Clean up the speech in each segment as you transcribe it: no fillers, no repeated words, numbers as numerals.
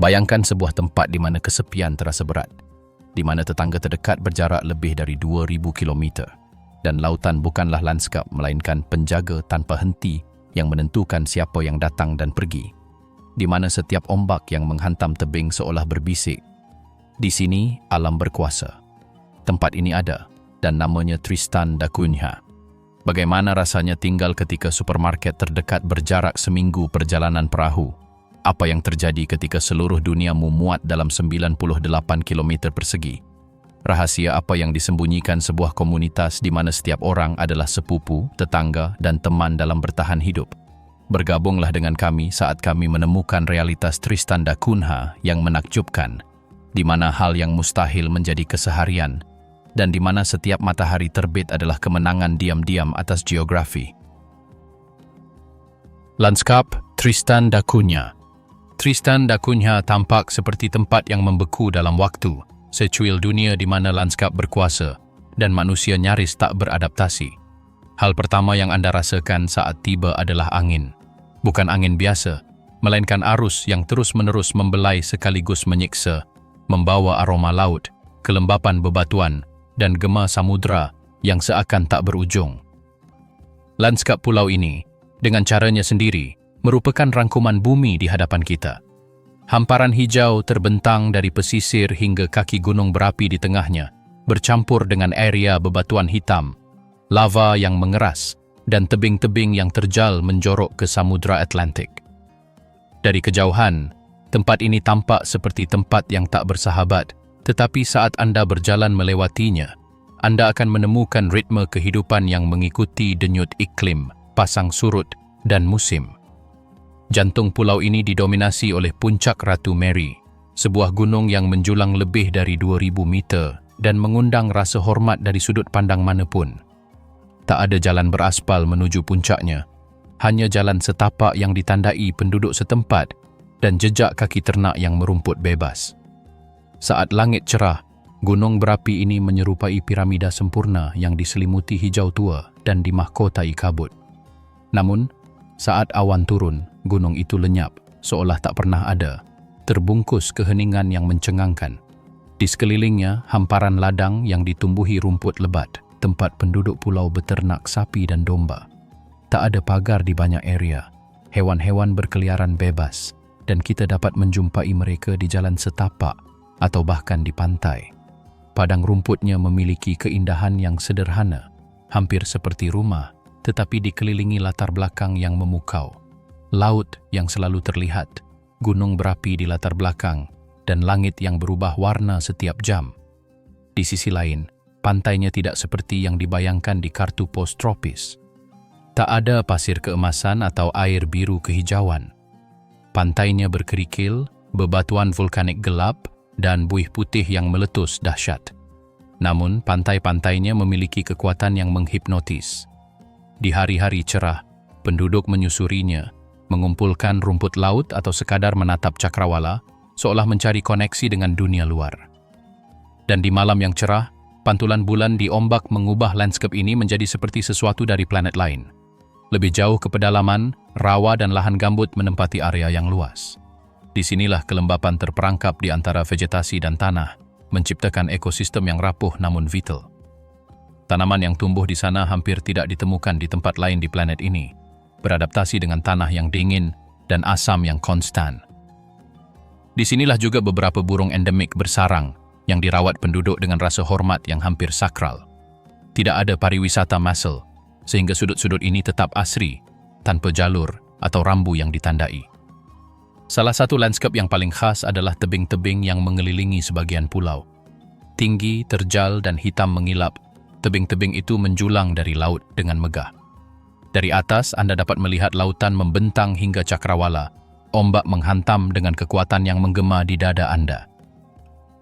Bayangkan sebuah tempat di mana kesepian terasa berat, di mana tetangga terdekat berjarak lebih dari 2,000 kilometer, dan lautan bukanlah lanskap melainkan penjaga tanpa henti yang menentukan siapa yang datang dan pergi, di mana setiap ombak yang menghantam tebing seolah berbisik. Di sini, alam berkuasa. Tempat ini ada, dan namanya Tristan da Cunha. Bagaimana rasanya tinggal ketika supermarket terdekat berjarak seminggu perjalanan perahu? Apa yang terjadi ketika seluruh dunia memuat dalam 98 km persegi? Rahasia apa yang disembunyikan sebuah komunitas di mana setiap orang adalah sepupu, tetangga, dan teman dalam bertahan hidup? Bergabunglah dengan kami saat kami menemukan realitas Tristan da Cunha yang menakjubkan, di mana hal yang mustahil menjadi keseharian, dan di mana setiap matahari terbit adalah kemenangan diam-diam atas geografi. Lanskap Tristan da Cunha. Tristan da Cunha tampak seperti tempat yang membeku dalam waktu, secuil dunia di mana lanskap berkuasa dan manusia nyaris tak beradaptasi. Hal pertama yang Anda rasakan saat tiba adalah angin. Bukan angin biasa, melainkan arus yang terus-menerus membelai sekaligus menyiksa, membawa aroma laut, kelembapan bebatuan, dan gema samudra yang seakan tak berujung. Lanskap pulau ini, dengan caranya sendiri, merupakan rangkuman bumi di hadapan kita. Hamparan hijau terbentang dari pesisir hingga kaki gunung berapi di tengahnya, bercampur dengan area bebatuan hitam, lava yang mengeras, dan tebing-tebing yang terjal menjorok ke Samudra Atlantik. Dari kejauhan, tempat ini tampak seperti tempat yang tak bersahabat, tetapi saat Anda berjalan melewatinya, Anda akan menemukan ritme kehidupan yang mengikuti denyut iklim, pasang surut, dan musim. Jantung pulau ini didominasi oleh Puncak Ratu Mary, sebuah gunung yang menjulang lebih dari 2,000 meter dan mengundang rasa hormat dari sudut pandang manapun. Tak ada jalan beraspal menuju puncaknya, hanya jalan setapak yang ditandai penduduk setempat dan jejak kaki ternak yang merumput bebas. Saat langit cerah, gunung berapi ini menyerupai piramida sempurna yang diselimuti hijau tua dan dimahkotai kabut. Namun, saat awan turun, gunung itu lenyap, seolah tak pernah ada, terbungkus keheningan yang mencengangkan. Di sekelilingnya, hamparan ladang yang ditumbuhi rumput lebat, tempat penduduk pulau beternak sapi dan domba. Tak ada pagar di banyak area, hewan-hewan berkeliaran bebas, dan kita dapat menjumpai mereka di jalan setapak atau bahkan di pantai. Padang rumputnya memiliki keindahan yang sederhana, hampir seperti rumah, tetapi dikelilingi latar belakang yang memukau. Laut yang selalu terlihat, gunung berapi di latar belakang, dan langit yang berubah warna setiap jam. Di sisi lain, pantainya tidak seperti yang dibayangkan di kartu pos tropis. Tak ada pasir keemasan atau air biru kehijauan. Pantainya berkerikil, bebatuan vulkanik gelap, dan buih putih yang meletus dahsyat. Namun, pantai-pantainya memiliki kekuatan yang menghipnotis. Di hari-hari cerah, penduduk menyusurinya, mengumpulkan rumput laut atau sekadar menatap cakrawala, seolah mencari koneksi dengan dunia luar. Dan di malam yang cerah, pantulan bulan di ombak mengubah lanskap ini menjadi seperti sesuatu dari planet lain. Lebih jauh ke pedalaman, rawa dan lahan gambut menempati area yang luas. Disinilah kelembapan terperangkap di antara vegetasi dan tanah, menciptakan ekosistem yang rapuh namun vital. Tanaman yang tumbuh di sana hampir tidak ditemukan di tempat lain di planet ini, beradaptasi dengan tanah yang dingin dan asam yang konstan. Disinilah juga beberapa burung endemik bersarang yang dirawat penduduk dengan rasa hormat yang hampir sakral. Tidak ada pariwisata massal, sehingga sudut-sudut ini tetap asri, tanpa jalur atau rambu yang ditandai. Salah satu lanskap yang paling khas adalah tebing-tebing yang mengelilingi sebagian pulau. Tinggi, terjal, dan hitam mengilap, tebing-tebing itu menjulang dari laut dengan megah. Dari atas, Anda dapat melihat lautan membentang hingga cakrawala, ombak menghantam dengan kekuatan yang menggema di dada Anda.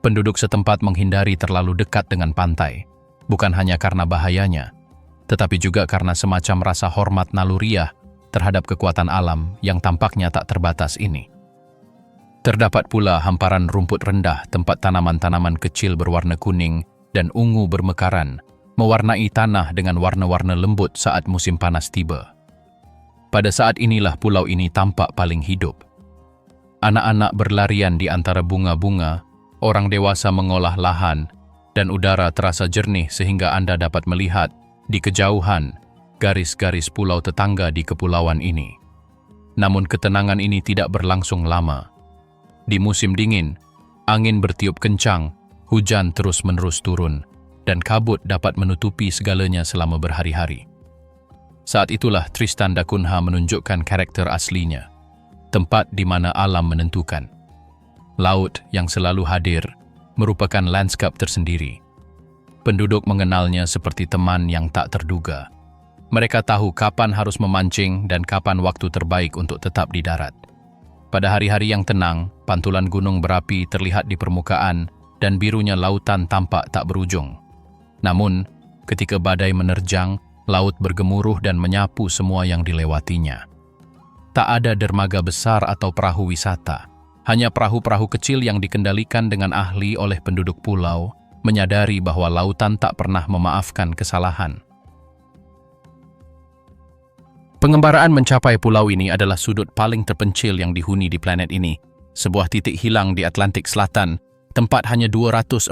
Penduduk setempat menghindari terlalu dekat dengan pantai, bukan hanya karena bahayanya, tetapi juga karena semacam rasa hormat naluriah terhadap kekuatan alam yang tampaknya tak terbatas ini. Terdapat pula hamparan rumput rendah tempat tanaman-tanaman kecil berwarna kuning dan ungu bermekaran, mewarnai tanah dengan warna-warna lembut saat musim panas tiba. Pada saat inilah pulau ini tampak paling hidup. Anak-anak berlarian di antara bunga-bunga, orang dewasa mengolah lahan, dan udara terasa jernih sehingga Anda dapat melihat di kejauhan garis-garis pulau tetangga di kepulauan ini. Namun ketenangan ini tidak berlangsung lama. Di musim dingin, angin bertiup kencang, hujan terus-menerus turun, dan kabut dapat menutupi segalanya selama berhari-hari. Saat itulah Tristan da Cunha menunjukkan karakter aslinya, tempat di mana alam menentukan. Laut yang selalu hadir merupakan lanskap tersendiri. Penduduk mengenalnya seperti teman yang tak terduga. Mereka tahu kapan harus memancing dan kapan waktu terbaik untuk tetap di darat. Pada hari-hari yang tenang, pantulan gunung berapi terlihat di permukaan dan birunya lautan tampak tak berujung. Namun, ketika badai menerjang, laut bergemuruh dan menyapu semua yang dilewatinya. Tak ada dermaga besar atau perahu wisata. Hanya perahu-perahu kecil yang dikendalikan dengan ahli oleh penduduk pulau, menyadari bahwa lautan tak pernah memaafkan kesalahan. Pengembaraan mencapai pulau ini adalah sudut paling terpencil yang dihuni di planet ini. Sebuah titik hilang di Atlantik Selatan, tempat hanya 245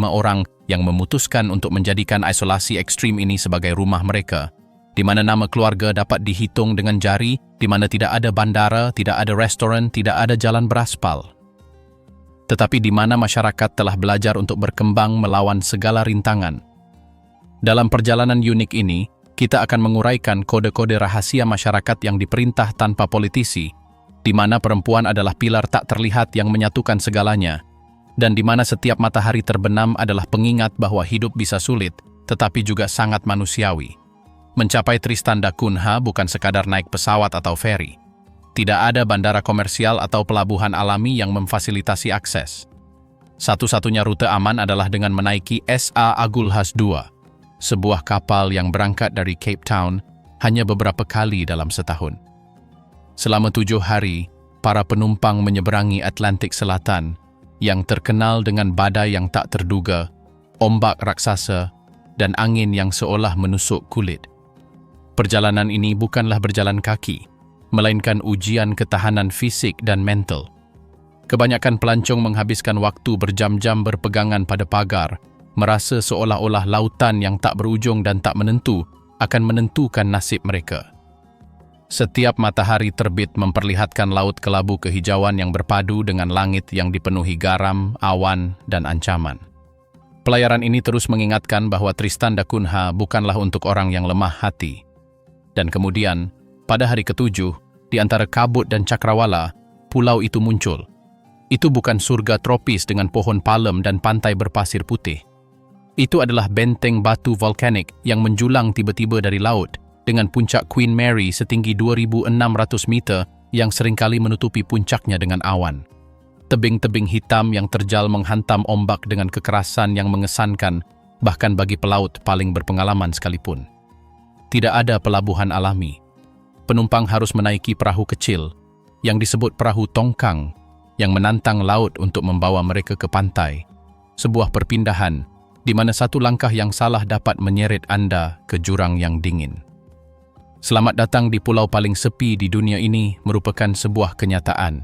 orang yang memutuskan untuk menjadikan isolasi ekstrim ini sebagai rumah mereka, di mana nama keluarga dapat dihitung dengan jari, di mana tidak ada bandara, tidak ada restoran, tidak ada jalan beraspal. Tetapi di mana masyarakat telah belajar untuk berkembang melawan segala rintangan. Dalam perjalanan unik ini, kita akan menguraikan kode-kode rahasia masyarakat yang diperintah tanpa politisi, di mana perempuan adalah pilar tak terlihat yang menyatukan segalanya, dan di mana setiap matahari terbenam adalah pengingat bahwa hidup bisa sulit, tetapi juga sangat manusiawi. Mencapai Tristan da Cunha bukan sekadar naik pesawat atau feri. Tidak ada bandara komersial atau pelabuhan alami yang memfasilitasi akses. Satu-satunya rute aman adalah dengan menaiki S.A. Agulhas II, sebuah kapal yang berangkat dari Cape Town hanya beberapa kali dalam setahun. Selama 7 hari, para penumpang menyeberangi Atlantik Selatan, yang terkenal dengan badai yang tak terduga, ombak raksasa, dan angin yang seolah menusuk kulit. Perjalanan ini bukanlah berjalan kaki, melainkan ujian ketahanan fisik dan mental. Kebanyakan pelancong menghabiskan waktu berjam-jam berpegangan pada pagar, merasa seolah-olah lautan yang tak berujung dan tak menentu akan menentukan nasib mereka. Setiap matahari terbit memperlihatkan laut kelabu kehijauan yang berpadu dengan langit yang dipenuhi garam, awan, dan ancaman. Pelayaran ini terus mengingatkan bahwa Tristan da Cunha bukanlah untuk orang yang lemah hati. Dan kemudian, pada hari ke-7, di antara kabut dan cakrawala, pulau itu muncul. Itu bukan surga tropis dengan pohon palem dan pantai berpasir putih. Itu adalah benteng batu volkanik yang menjulang tiba-tiba dari laut, dengan puncak Queen Mary setinggi 2.600 meter yang seringkali menutupi puncaknya dengan awan. Tebing-tebing hitam yang terjal menghantam ombak dengan kekerasan yang mengesankan, bahkan bagi pelaut paling berpengalaman sekalipun. Tidak ada pelabuhan alami. Penumpang harus menaiki perahu kecil, yang disebut perahu tongkang, yang menantang laut untuk membawa mereka ke pantai. Sebuah perpindahan, di mana satu langkah yang salah dapat menyeret Anda ke jurang yang dingin. Selamat datang di pulau paling sepi di dunia ini merupakan sebuah kenyataan.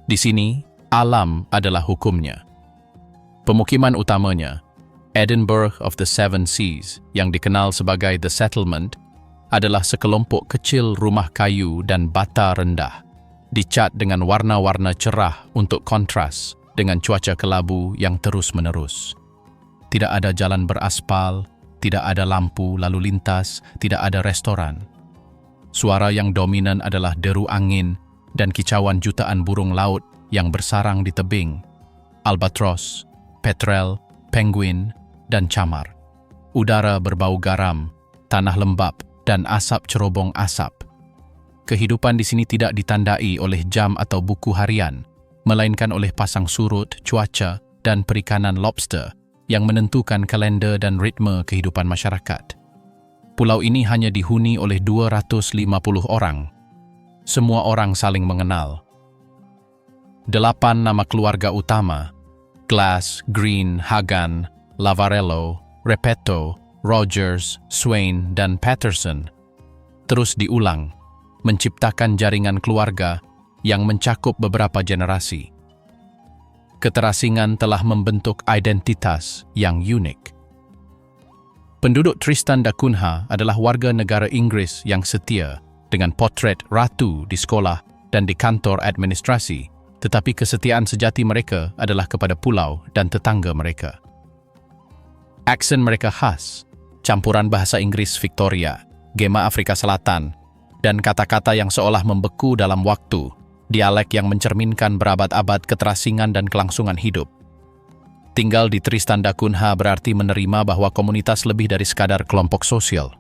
Di sini, alam adalah hukumnya. Pemukiman utamanya, Edinburgh of the Seven Seas, yang dikenal sebagai The Settlement, adalah sekelompok kecil rumah kayu dan bata rendah, dicat dengan warna-warna cerah untuk kontras dengan cuaca kelabu yang terus-menerus. Tidak ada jalan beraspal, tidak ada lampu lalu lintas, tidak ada restoran. Suara yang dominan adalah deru angin dan kicauan jutaan burung laut yang bersarang di tebing, albatros, petrel, penguin, dan camar. Udara berbau garam, tanah lembab, dan asap cerobong asap. Kehidupan di sini tidak ditandai oleh jam atau buku harian, melainkan oleh pasang surut, cuaca, dan perikanan lobster yang menentukan kalender dan ritme kehidupan masyarakat. Pulau ini hanya dihuni oleh 250 orang. Semua orang saling mengenal. 8 nama keluarga utama, Glass, Green, Hagan, Lavarello, Repetto, Rogers, Swain, dan Patterson, terus diulang, menciptakan jaringan keluarga yang mencakup beberapa generasi. Keterasingan telah membentuk identitas yang unik. Penduduk Tristan da Cunha adalah warga negara Inggris yang setia dengan potret ratu di sekolah dan di kantor administrasi, tetapi kesetiaan sejati mereka adalah kepada pulau dan tetangga mereka. Aksen mereka khas, campuran bahasa Inggris Victoria, gema Afrika Selatan, dan kata-kata yang seolah membeku dalam waktu, dialek yang mencerminkan berabad-abad keterasingan dan kelangsungan hidup. Tinggal di Tristan da Cunha berarti menerima bahwa komunitas lebih dari sekadar kelompok sosial.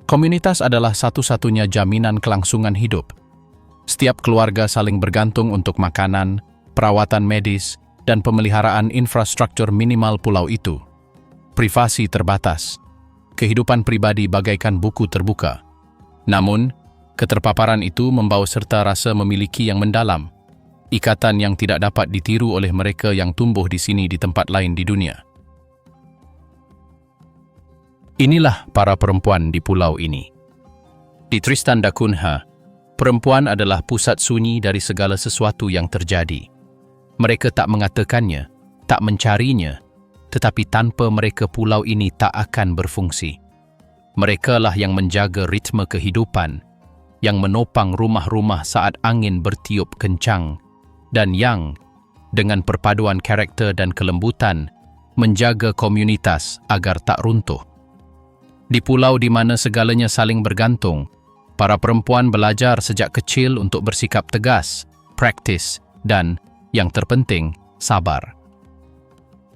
Komunitas adalah satu-satunya jaminan kelangsungan hidup. Setiap keluarga saling bergantung untuk makanan, perawatan medis, dan pemeliharaan infrastruktur minimal pulau itu. Privasi terbatas. Kehidupan pribadi bagaikan buku terbuka. Namun, keterpaparan itu membawa serta rasa memiliki yang mendalam, ikatan yang tidak dapat ditiru oleh mereka yang tumbuh di sini di tempat lain di dunia. Inilah para perempuan di pulau ini. Di Tristan da Cunha, perempuan adalah pusat sunyi dari segala sesuatu yang terjadi. Mereka tak mengatakannya, tak mencarinya, tetapi tanpa mereka pulau ini tak akan berfungsi. Merekalah yang menjaga ritme kehidupan, yang menopang rumah-rumah saat angin bertiup kencang, dan yang, dengan perpaduan karakter dan kelembutan, menjaga komunitas agar tak runtuh. Di pulau di mana segalanya saling bergantung, para perempuan belajar sejak kecil untuk bersikap tegas, praktis, dan, yang terpenting, sabar.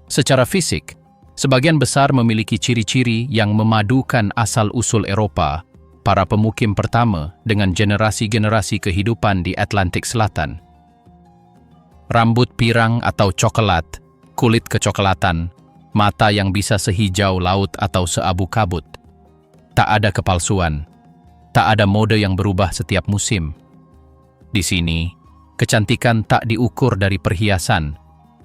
Secara fisik, sebagian besar memiliki ciri-ciri yang memadukan asal-usul Eroppa, para pemukim pertama dengan generasi-generasi kehidupan di Atlantik Selatan. Rambut pirang atau coklat, kulit kecoklatan, mata yang bisa sehijau laut atau seabu kabut. Tak ada kepalsuan, tak ada mode yang berubah setiap musim. Di sini, kecantikan tak diukur dari perhiasan,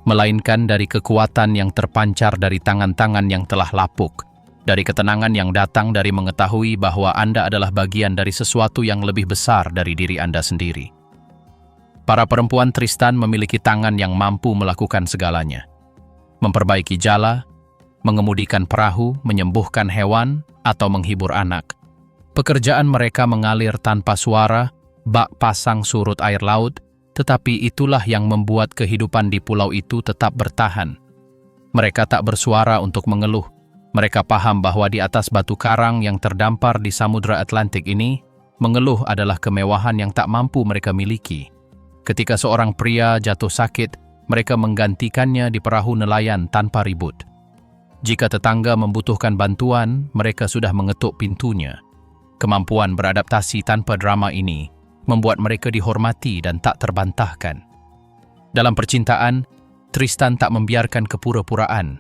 melainkan dari kekuatan yang terpancar dari tangan-tangan yang telah lapuk, dari ketenangan yang datang dari mengetahui bahwa Anda adalah bagian dari sesuatu yang lebih besar dari diri Anda sendiri. Para perempuan Tristan memiliki tangan yang mampu melakukan segalanya. Memperbaiki jala, mengemudikan perahu, menyembuhkan hewan, atau menghibur anak. Pekerjaan mereka mengalir tanpa suara, bak pasang surut air laut, tetapi itulah yang membuat kehidupan di pulau itu tetap bertahan. Mereka tak bersuara untuk mengeluh. Mereka paham bahwa di atas batu karang yang terdampar di Samudra Atlantik ini, mengeluh adalah kemewahan yang tak mampu mereka miliki. Ketika seorang pria jatuh sakit, mereka menggantikannya di perahu nelayan tanpa ribut. Jika tetangga membutuhkan bantuan, mereka sudah mengetuk pintunya. Kemampuan beradaptasi tanpa drama ini membuat mereka dihormati dan tak terbantahkan. Dalam percintaan, Tristan tak membiarkan kepura-puraan.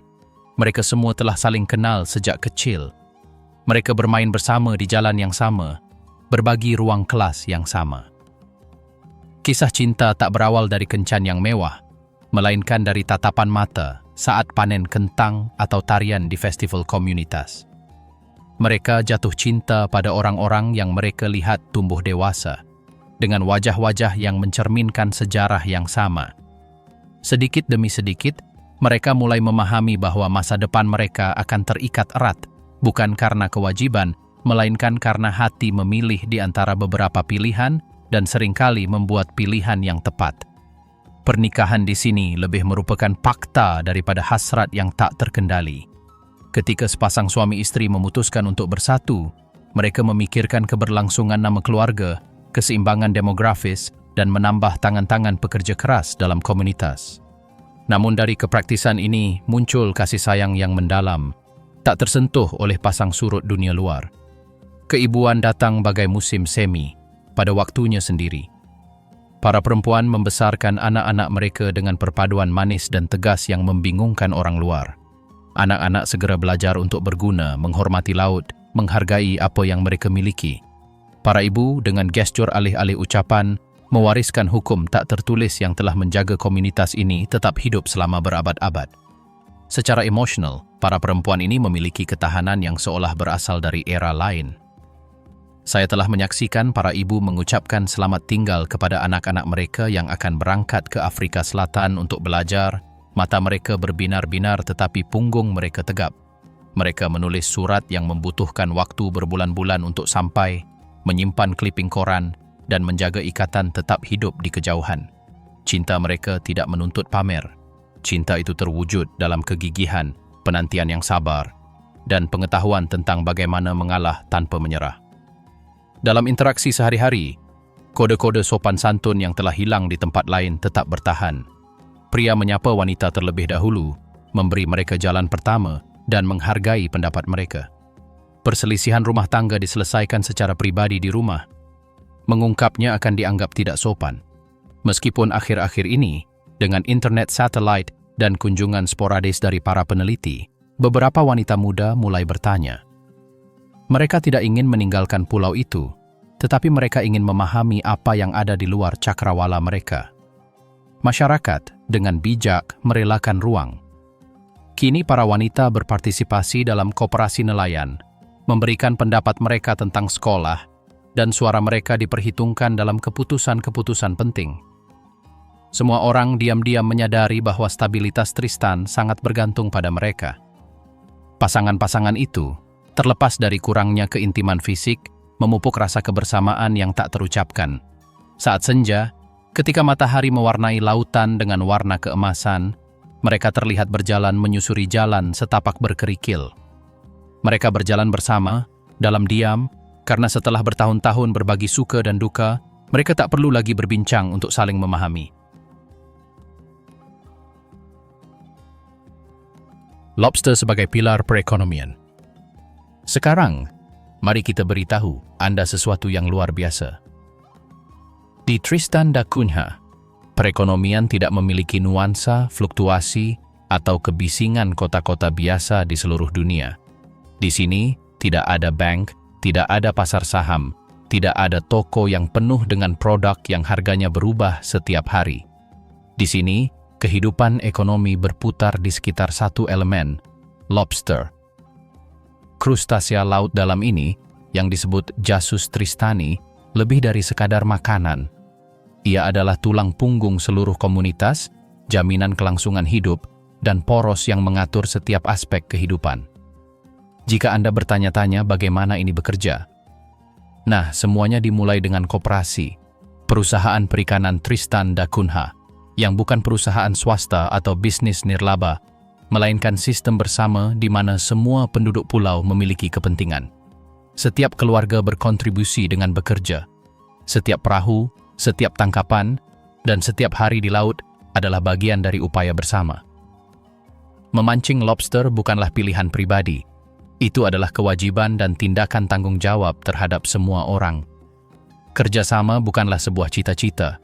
Mereka semua telah saling kenal sejak kecil. Mereka bermain bersama di jalan yang sama, berbagi ruang kelas yang sama. Kisah cinta tak berawal dari kencan yang mewah, melainkan dari tatapan mata saat panen kentang atau tarian di festival komunitas. Mereka jatuh cinta pada orang-orang yang mereka lihat tumbuh dewasa, dengan wajah-wajah yang mencerminkan sejarah yang sama. Sedikit demi sedikit, mereka mulai memahami bahwa masa depan mereka akan terikat erat, bukan karena kewajiban, melainkan karena hati memilih di antara beberapa pilihan dan seringkali membuat pilihan yang tepat. Pernikahan di sini lebih merupakan fakta daripada hasrat yang tak terkendali. Ketika sepasang suami istri memutuskan untuk bersatu, mereka memikirkan keberlangsungan nama keluarga, keseimbangan demografis, dan menambah tangan-tangan pekerja keras dalam komunitas. Namun dari kepraktisan ini muncul kasih sayang yang mendalam, tak tersentuh oleh pasang surut dunia luar. Keibuan datang bagai musim semi, pada waktunya sendiri. Para perempuan membesarkan anak-anak mereka dengan perpaduan manis dan tegas yang membingungkan orang luar. Anak-anak segera belajar untuk berguna, menghormati laut, menghargai apa yang mereka miliki. Para ibu dengan gestur alih-alih ucapan, mewariskan hukum tak tertulis yang telah menjaga komunitas ini tetap hidup selama berabad-abad. Secara emosional, para perempuan ini memiliki ketahanan yang seolah berasal dari era lain. Saya telah menyaksikan para ibu mengucapkan selamat tinggal kepada anak-anak mereka yang akan berangkat ke Afrika Selatan untuk belajar. Mata mereka berbinar-binar tetapi punggung mereka tegap. Mereka menulis surat yang membutuhkan waktu berbulan-bulan untuk sampai, menyimpan kliping koran, dan menjaga ikatan tetap hidup di kejauhan. Cinta mereka tidak menuntut pamer. Cinta itu terwujud dalam kegigihan, penantian yang sabar, dan pengetahuan tentang bagaimana mengalah tanpa menyerah. Dalam interaksi sehari-hari, kode-kode sopan santun yang telah hilang di tempat lain tetap bertahan. Pria menyapa wanita terlebih dahulu, memberi mereka jalan pertama, dan menghargai pendapat mereka. Perselisihan rumah tangga diselesaikan secara pribadi di rumah. Mengungkapnya akan dianggap tidak sopan. Meskipun akhir-akhir ini, dengan internet satelit dan kunjungan sporadis dari para peneliti, beberapa wanita muda mulai bertanya. Mereka tidak ingin meninggalkan pulau itu, tetapi mereka ingin memahami apa yang ada di luar cakrawala mereka. Masyarakat dengan bijak merelakan ruang. Kini para wanita berpartisipasi dalam koperasi nelayan, memberikan pendapat mereka tentang sekolah, dan suara mereka diperhitungkan dalam keputusan-keputusan penting. Semua orang diam-diam menyadari bahwa stabilitas Tristan sangat bergantung pada mereka. Pasangan-pasangan itu, terlepas dari kurangnya keintiman fisik, memupuk rasa kebersamaan yang tak terucapkan. Saat senja, ketika matahari mewarnai lautan dengan warna keemasan, mereka terlihat berjalan menyusuri jalan setapak berkerikil. Mereka berjalan bersama, dalam diam, karena setelah bertahun-tahun berbagi suka dan duka, mereka tak perlu lagi berbincang untuk saling memahami. Lobster sebagai pilar perekonomian. Sekarang, mari kita beritahu Anda sesuatu yang luar biasa. Di Tristan da Cunha, perekonomian tidak memiliki nuansa, fluktuasi, atau kebisingan kota-kota biasa di seluruh dunia. Di sini, tidak ada bank, tidak ada pasar saham, tidak ada toko yang penuh dengan produk yang harganya berubah setiap hari. Di sini, kehidupan ekonomi berputar di sekitar satu elemen, lobster. Krustasea laut dalam ini, yang disebut Jasus tristani, lebih dari sekadar makanan. Ia adalah tulang punggung seluruh komunitas, jaminan kelangsungan hidup, dan poros yang mengatur setiap aspek kehidupan. Jika Anda bertanya-tanya bagaimana ini bekerja, nah, semuanya dimulai dengan koperasi, perusahaan perikanan Tristan da Cunha, yang bukan perusahaan swasta atau bisnis nirlaba, melainkan sistem bersama di mana semua penduduk pulau memiliki kepentingan. Setiap keluarga berkontribusi dengan bekerja. Setiap perahu, setiap tangkapan, dan setiap hari di laut adalah bagian dari upaya bersama. Memancing lobster bukanlah pilihan pribadi. Itu adalah kewajiban dan tindakan tanggung jawab terhadap semua orang. Kerjasama bukanlah sebuah cita-cita.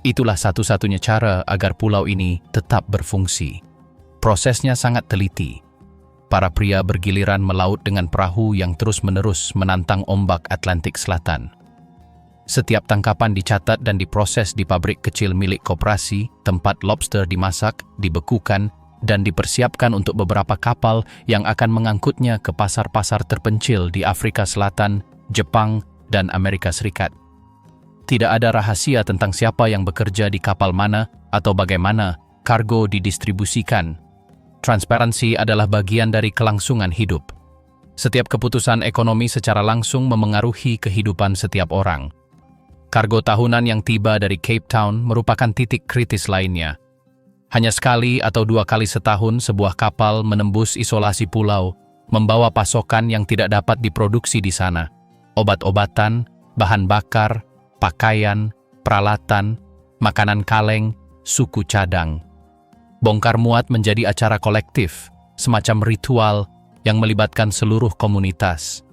Itulah satu-satunya cara agar pulau ini tetap berfungsi. Prosesnya sangat teliti. Para pria bergiliran melaut dengan perahu yang terus-menerus menantang ombak Atlantik Selatan. Setiap tangkapan dicatat dan diproses di pabrik kecil milik koperasi, tempat lobster dimasak, dibekukan, dan dipersiapkan untuk beberapa kapal yang akan mengangkutnya ke pasar-pasar terpencil di Afrika Selatan, Jepang, dan Amerika Serikat. Tidak ada rahasia tentang siapa yang bekerja di kapal mana atau bagaimana kargo didistribusikan. Transparansi adalah bagian dari kelangsungan hidup. Setiap keputusan ekonomi secara langsung memengaruhi kehidupan setiap orang. Kargo tahunan yang tiba dari Cape Town merupakan titik kritis lainnya. Hanya sekali atau 2 kali setahun sebuah kapal menembus isolasi pulau, membawa pasokan yang tidak dapat diproduksi di sana. Obat-obatan, bahan bakar, pakaian, peralatan, makanan kaleng, suku cadang. Bongkar muat menjadi acara kolektif, semacam ritual yang melibatkan seluruh komunitas.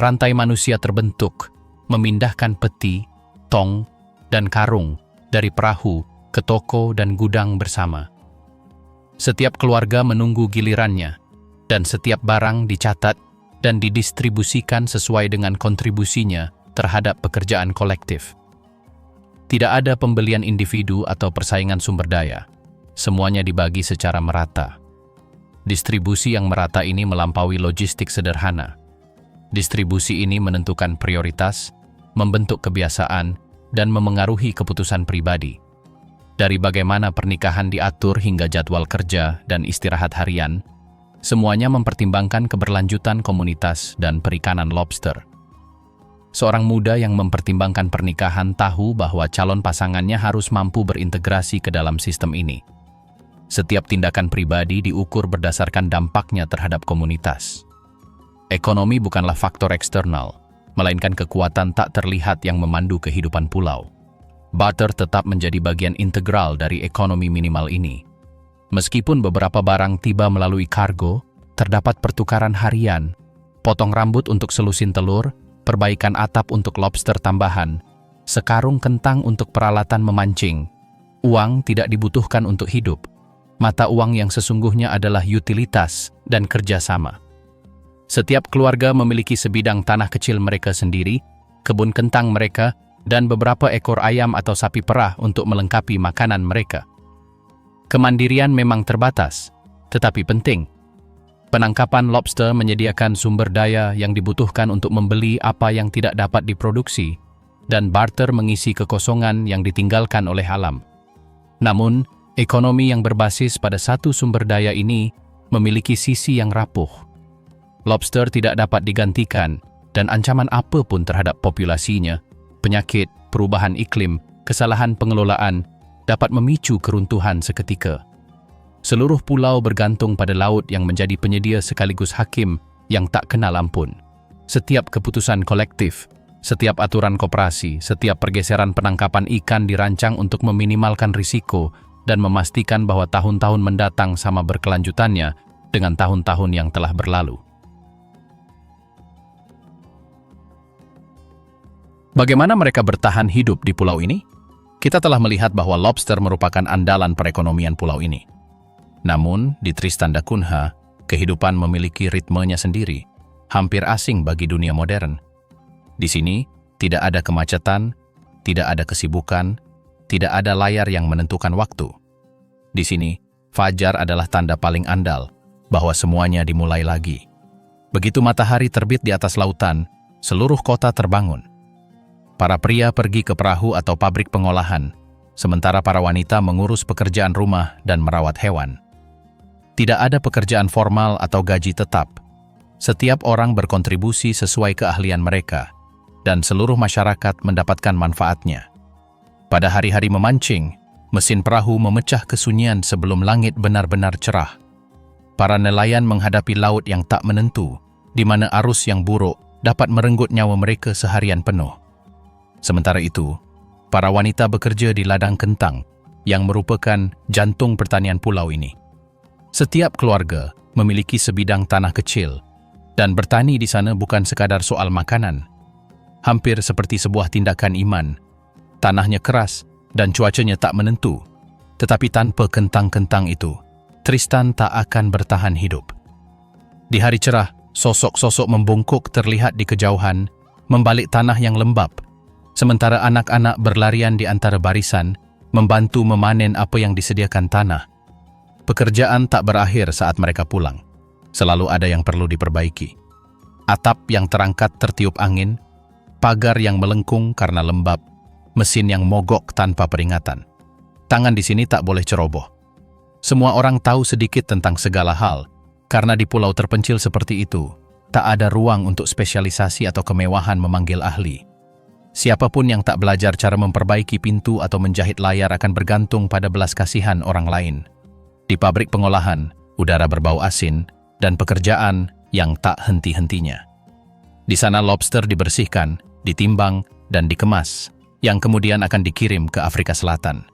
Rantai manusia terbentuk, memindahkan peti, tong, dan karung dari perahu ke toko dan gudang bersama. Setiap keluarga menunggu gilirannya, dan setiap barang dicatat dan didistribusikan sesuai dengan kontribusinya terhadap pekerjaan kolektif. Tidak ada pembelian individu atau persaingan sumber daya. Semuanya dibagi secara merata. Distribusi yang merata ini melampaui logistik sederhana. Distribusi ini menentukan prioritas, membentuk kebiasaan, dan memengaruhi keputusan pribadi. Dari bagaimana pernikahan diatur hingga jadwal kerja dan istirahat harian, semuanya mempertimbangkan keberlanjutan komunitas dan perikanan lobster. Seorang muda yang mempertimbangkan pernikahan tahu bahwa calon pasangannya harus mampu berintegrasi ke dalam sistem ini. Setiap tindakan pribadi diukur berdasarkan dampaknya terhadap komunitas. Ekonomi bukanlah faktor eksternal, melainkan kekuatan tak terlihat yang memandu kehidupan pulau. Barter tetap menjadi bagian integral dari ekonomi minimal ini. Meskipun beberapa barang tiba melalui kargo, terdapat pertukaran harian, potong rambut untuk selusin telur, perbaikan atap untuk lobster tambahan, sekarung kentang untuk peralatan memancing. Uang tidak dibutuhkan untuk hidup. Mata uang yang sesungguhnya adalah utilitas dan kerjasama. Setiap keluarga memiliki sebidang tanah kecil mereka sendiri, kebun kentang mereka, dan beberapa ekor ayam atau sapi perah untuk melengkapi makanan mereka. Kemandirian memang terbatas, tetapi penting. Penangkapan lobster menyediakan sumber daya yang dibutuhkan untuk membeli apa yang tidak dapat diproduksi, dan barter mengisi kekosongan yang ditinggalkan oleh alam. Namun, ekonomi yang berbasis pada satu sumber daya ini memiliki sisi yang rapuh. Lobster tidak dapat digantikan, dan ancaman apapun terhadap populasinya, penyakit, perubahan iklim, kesalahan pengelolaan, dapat memicu keruntuhan seketika. Seluruh pulau bergantung pada laut yang menjadi penyedia sekaligus hakim yang tak kenal ampun. Setiap keputusan kolektif, setiap aturan koperasi, setiap pergeseran penangkapan ikan dirancang untuk meminimalkan risiko dan memastikan bahwa tahun-tahun mendatang sama berkelanjutannya dengan tahun-tahun yang telah berlalu. Bagaimana mereka bertahan hidup di pulau ini? Kita telah melihat bahwa lobster merupakan andalan perekonomian pulau ini. Namun, di Tristan da Cunha, kehidupan memiliki ritmenya sendiri, hampir asing bagi dunia modern. Di sini, tidak ada kemacetan, tidak ada kesibukan, tidak ada layar yang menentukan waktu. Di sini, fajar adalah tanda paling andal bahwa semuanya dimulai lagi. Begitu matahari terbit di atas lautan, seluruh kota terbangun. Para pria pergi ke perahu atau pabrik pengolahan, sementara para wanita mengurus pekerjaan rumah dan merawat hewan. Tidak ada pekerjaan formal atau gaji tetap. Setiap orang berkontribusi sesuai keahlian mereka, dan seluruh masyarakat mendapatkan manfaatnya. Pada hari-hari memancing, mesin perahu memecah kesunyian sebelum langit benar-benar cerah. Para nelayan menghadapi laut yang tak menentu, di mana arus yang buruk dapat merenggut nyawa mereka seharian penuh. Sementara itu, para wanita bekerja di ladang kentang, yang merupakan jantung pertanian pulau ini. Setiap keluarga memiliki sebidang tanah kecil, dan bertani di sana bukan sekadar soal makanan. Hampir seperti sebuah tindakan iman. Tanahnya keras dan cuacanya tak menentu, tetapi tanpa kentang-kentang itu, Tristan tak akan bertahan hidup. Di hari cerah, sosok-sosok membungkuk terlihat di kejauhan, membalik tanah yang lembab, sementara anak-anak berlarian di antara barisan, membantu memanen apa yang disediakan tanah. Pekerjaan tak berakhir saat mereka pulang. Selalu ada yang perlu diperbaiki. Atap yang terangkat tertiup angin, pagar yang melengkung karena lembab, mesin yang mogok tanpa peringatan. Tangan di sini tak boleh ceroboh. Semua orang tahu sedikit tentang segala hal, karena di pulau terpencil seperti itu, tak ada ruang untuk spesialisasi atau kemewahan memanggil ahli. Siapapun yang tak belajar cara memperbaiki pintu atau menjahit layar akan bergantung pada belas kasihan orang lain. Di pabrik pengolahan, udara berbau asin, dan pekerjaan yang tak henti-hentinya. Di sana lobster dibersihkan, ditimbang, dan dikemas, yang kemudian akan dikirim ke Afrika Selatan.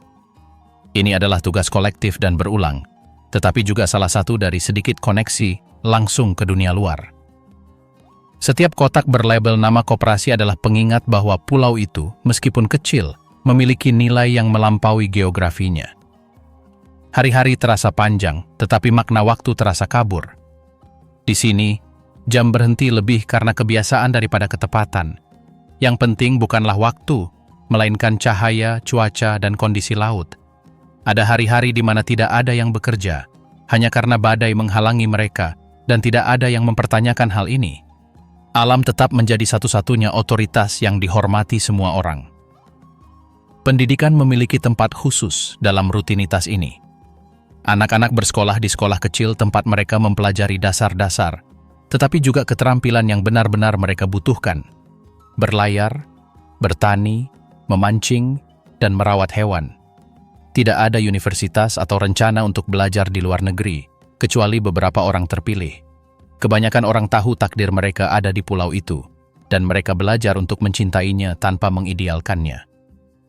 Ini adalah tugas kolektif dan berulang, tetapi juga salah satu dari sedikit koneksi langsung ke dunia luar. Setiap kotak berlabel nama koperasi adalah pengingat bahwa pulau itu, meskipun kecil, memiliki nilai yang melampaui geografinya. Hari-hari terasa panjang, tetapi makna waktu terasa kabur. Di sini, jam berhenti lebih karena kebiasaan daripada ketepatan. Yang penting bukanlah waktu, melainkan cahaya, cuaca, dan kondisi laut. Ada hari-hari di mana tidak ada yang bekerja, hanya karena badai menghalangi mereka, dan tidak ada yang mempertanyakan hal ini. Alam tetap menjadi satu-satunya otoritas yang dihormati semua orang. Pendidikan memiliki tempat khusus dalam rutinitas ini. Anak-anak bersekolah di sekolah kecil tempat mereka mempelajari dasar-dasar, tetapi juga keterampilan yang benar-benar mereka butuhkan. Berlayar, bertani, memancing, dan merawat hewan. Tidak ada universitas atau rencana untuk belajar di luar negeri, kecuali beberapa orang terpilih. Kebanyakan orang tahu takdir mereka ada di pulau itu, dan mereka belajar untuk mencintainya tanpa mengidealkannya.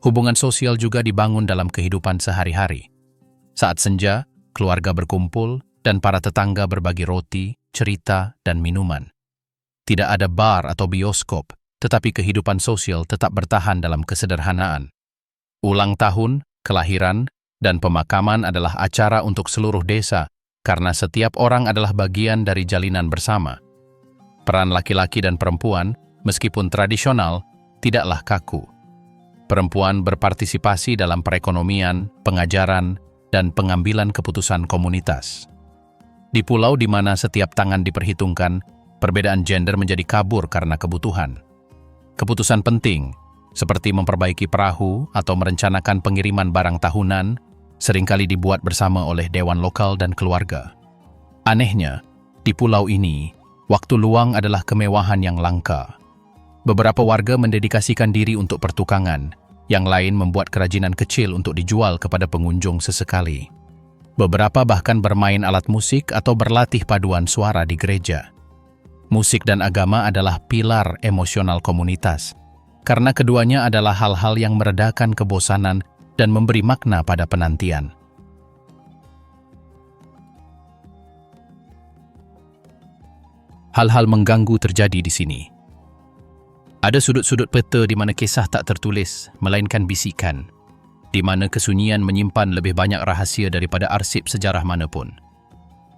Hubungan sosial juga dibangun dalam kehidupan sehari-hari. Saat senja, keluarga berkumpul, dan para tetangga berbagi roti, cerita, dan minuman. Tidak ada bar atau bioskop, tetapi kehidupan sosial tetap bertahan dalam kesederhanaan. Ulang tahun, kelahiran, dan pemakaman adalah acara untuk seluruh desa, karena setiap orang adalah bagian dari jalinan bersama. Peran laki-laki dan perempuan, meskipun tradisional, tidaklah kaku. Perempuan berpartisipasi dalam perekonomian, pengajaran, dan pengambilan keputusan komunitas. Di pulau di mana setiap tangan diperhitungkan, perbedaan gender menjadi kabur karena kebutuhan. Keputusan penting, seperti memperbaiki perahu atau merencanakan pengiriman barang tahunan, seringkali dibuat bersama oleh dewan lokal dan keluarga. Anehnya, di pulau ini, waktu luang adalah kemewahan yang langka. Beberapa warga mendedikasikan diri untuk pertukangan, yang lain membuat kerajinan kecil untuk dijual kepada pengunjung sesekali. Beberapa bahkan bermain alat musik atau berlatih paduan suara di gereja. Musik dan agama adalah pilar emosional komunitas, karena keduanya adalah hal-hal yang meredakan kebosanan dan memberi makna pada penantian. Hal-hal mengganggu terjadi di sini. Ada sudut-sudut peta di mana kisah tak tertulis, melainkan bisikan, di mana kesunyian menyimpan lebih banyak rahasia daripada arsip sejarah manapun.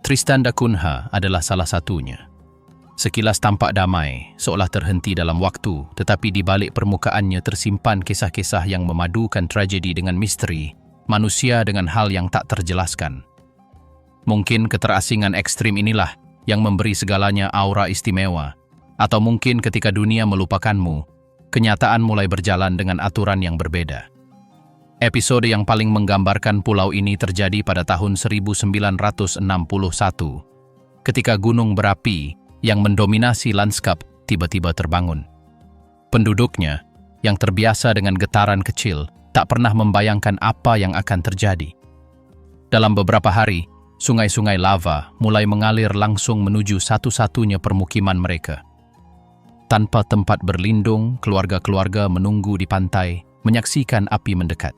Tristan da Cunha adalah salah satunya. Sekilas tampak damai, seolah terhenti dalam waktu, tetapi di balik permukaannya tersimpan kisah-kisah yang memadukan tragedi dengan misteri, manusia dengan hal yang tak terjelaskan. Mungkin keterasingan ekstrim inilah yang memberi segalanya aura istimewa, atau mungkin ketika dunia melupakanmu, kenyataan mulai berjalan dengan aturan yang berbeda. Episode yang paling menggambarkan pulau ini terjadi pada tahun 1961, ketika gunung berapi yang mendominasi lanskap tiba-tiba terbangun. Penduduknya, yang terbiasa dengan getaran kecil, tak pernah membayangkan apa yang akan terjadi. Dalam beberapa hari, sungai-sungai lava mulai mengalir langsung menuju satu-satunya permukiman mereka. Tanpa tempat berlindung, keluarga-keluarga menunggu di pantai, menyaksikan api mendekat.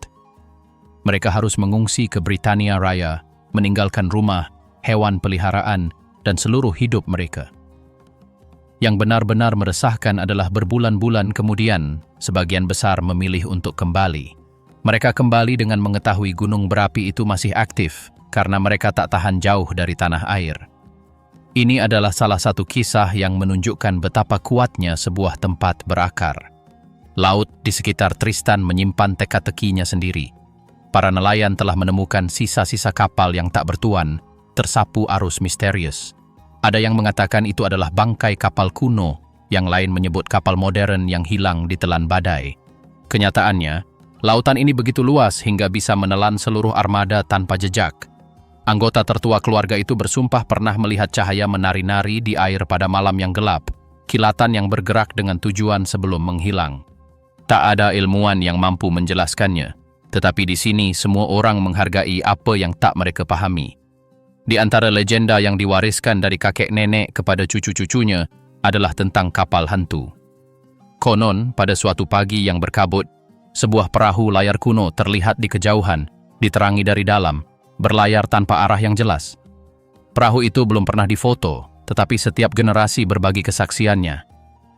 Mereka harus mengungsi ke Britania Raya, meninggalkan rumah, hewan peliharaan, dan seluruh hidup mereka. Yang benar-benar meresahkan adalah berbulan-bulan kemudian, sebagian besar memilih untuk kembali. Mereka kembali dengan mengetahui gunung berapi itu masih aktif, karena mereka tak tahan jauh dari tanah air. Ini adalah salah satu kisah yang menunjukkan betapa kuatnya sebuah tempat berakar. Laut di sekitar Tristan menyimpan teka-tekinya sendiri. Para nelayan telah menemukan sisa-sisa kapal yang tak bertuan, tersapu arus misterius. Ada yang mengatakan itu adalah bangkai kapal kuno, yang lain menyebut kapal modern yang hilang ditelan badai. Kenyataannya, lautan ini begitu luas hingga bisa menelan seluruh armada tanpa jejak. Anggota tertua keluarga itu bersumpah pernah melihat cahaya menari-nari di air pada malam yang gelap, kilatan yang bergerak dengan tujuan sebelum menghilang. Tak ada ilmuwan yang mampu menjelaskannya, tetapi di sini semua orang menghargai apa yang tak mereka pahami. Di antara legenda yang diwariskan dari kakek nenek kepada cucu-cucunya adalah tentang kapal hantu. Konon, pada suatu pagi yang berkabut, sebuah perahu layar kuno terlihat di kejauhan, diterangi dari dalam, berlayar tanpa arah yang jelas. Perahu itu belum pernah difoto, tetapi setiap generasi berbagi kesaksiannya.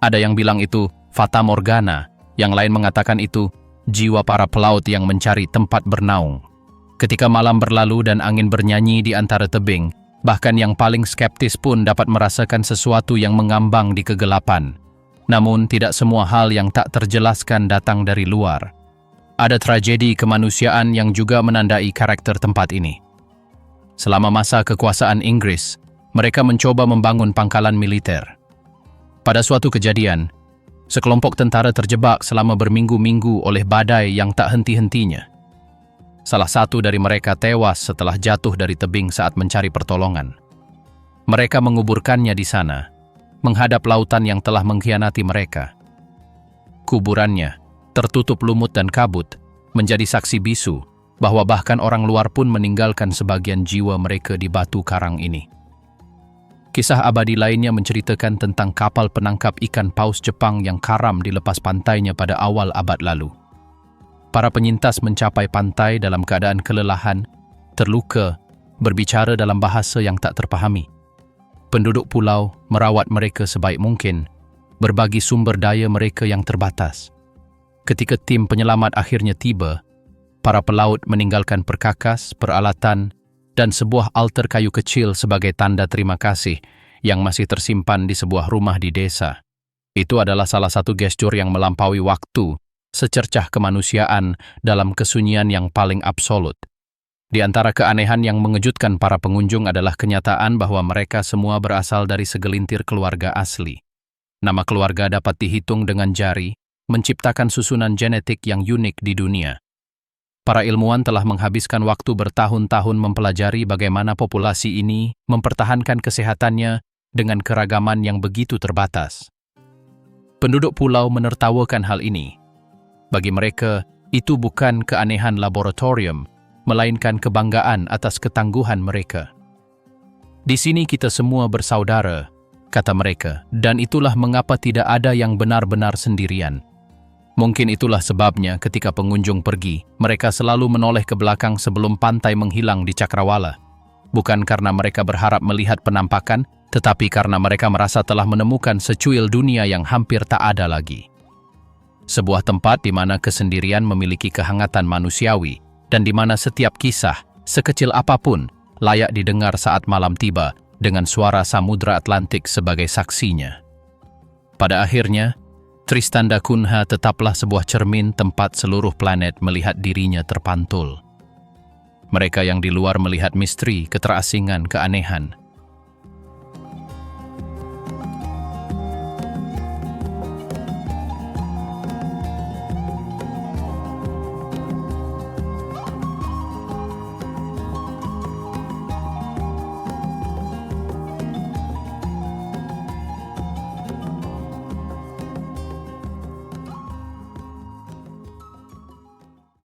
Ada yang bilang itu Fata Morgana, yang lain mengatakan itu jiwa para pelaut yang mencari tempat bernaung. Ketika malam berlalu dan angin bernyanyi di antara tebing, bahkan yang paling skeptis pun dapat merasakan sesuatu yang mengambang di kegelapan. Namun, tidak semua hal yang tak terjelaskan datang dari luar. Ada tragedi kemanusiaan yang juga menandai karakter tempat ini. Selama masa kekuasaan Inggris, mereka mencoba membangun pangkalan militer. Pada suatu kejadian, sekelompok tentara terjebak selama berminggu-minggu oleh badai yang tak henti-hentinya. Salah satu dari mereka tewas setelah jatuh dari tebing saat mencari pertolongan. Mereka menguburkannya di sana, menghadap lautan yang telah mengkhianati mereka. Kuburannya, tertutup lumut dan kabut, menjadi saksi bisu bahwa bahkan orang luar pun meninggalkan sebagian jiwa mereka di batu karang ini. Kisah abadi lainnya menceritakan tentang kapal penangkap ikan paus Jepang yang karam di lepas pantainya pada awal abad lalu. Para penyintas mencapai pantai dalam keadaan kelelahan, terluka, berbicara dalam bahasa yang tak terpahami. Penduduk pulau merawat mereka sebaik mungkin, berbagi sumber daya mereka yang terbatas. Ketika tim penyelamat akhirnya tiba, para pelaut meninggalkan perkakas, peralatan, dan sebuah altar kayu kecil sebagai tanda terima kasih yang masih tersimpan di sebuah rumah di desa. Itu adalah salah satu gestur yang melampaui waktu, secercah kemanusiaan dalam kesunyian yang paling absolut. Di antara keanehan yang mengejutkan para pengunjung adalah kenyataan bahwa mereka semua berasal dari segelintir keluarga asli. Nama keluarga dapat dihitung dengan jari, menciptakan susunan genetik yang unik di dunia. Para ilmuwan telah menghabiskan waktu bertahun-tahun mempelajari bagaimana populasi ini mempertahankan kesehatannya dengan keragaman yang begitu terbatas. Penduduk pulau menertawakan hal ini. Bagi mereka, itu bukan keanehan laboratorium, melainkan kebanggaan atas ketangguhan mereka. Di sini kita semua bersaudara, kata mereka, dan itulah mengapa tidak ada yang benar-benar sendirian. Mungkin itulah sebabnya ketika pengunjung pergi, mereka selalu menoleh ke belakang sebelum pantai menghilang di cakrawala. Bukan karena mereka berharap melihat penampakan, tetapi karena mereka merasa telah menemukan secuil dunia yang hampir tak ada lagi. Sebuah tempat di mana kesendirian memiliki kehangatan manusiawi, dan di mana setiap kisah, sekecil apapun, layak didengar saat malam tiba dengan suara Samudra Atlantik sebagai saksinya. Pada akhirnya, Tristan da Cunha tetaplah sebuah cermin tempat seluruh planet melihat dirinya terpantul. Mereka yang di luar melihat misteri, keterasingan, keanehan.